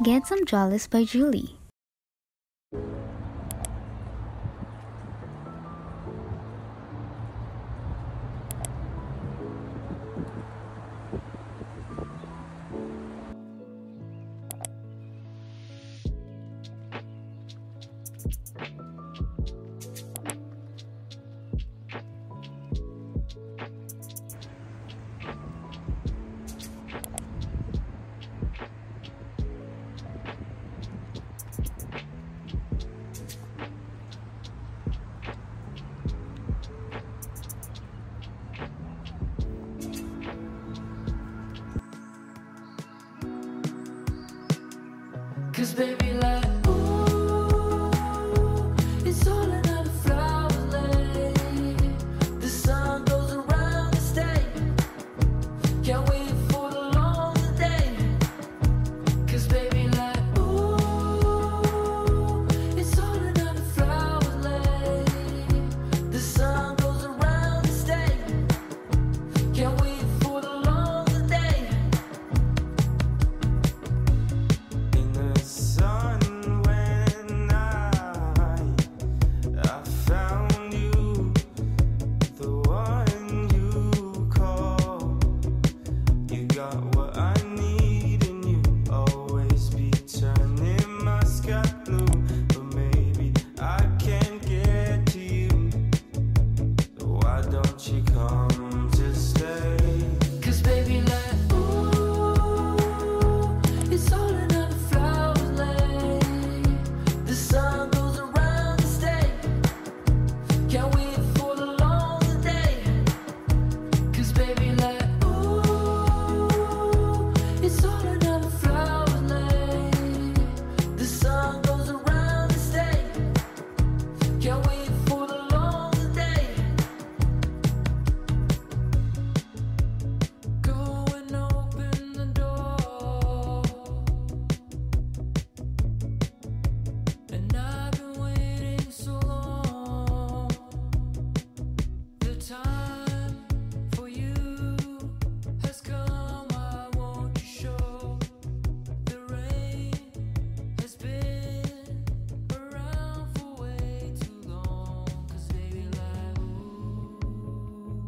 Get some Jollies by Julie. Cause baby like, ooh, it's all another flower lay. The sun goes around the state. Can't wait for the long day. Cause baby like, ooh, it's all another flower lay. The sun goes around the state. Can't wait for the long day. In the sun when I found you, the one you call. You got what I need and you always be turning my sky blue. But maybe I can't get to you. Why don't you come to stay? Cause baby like, ooh, it's all another flower lay. The sun goes around the state. Can't wait for the long day. Cause baby like, ooh, it's all another flower lay. The sun goes around the state. Can't wait for the long day. Go and open the door. And I've been waiting so long. The time for you has come. I want to show. The rain has been around for way too long. Cause baby like, ooh.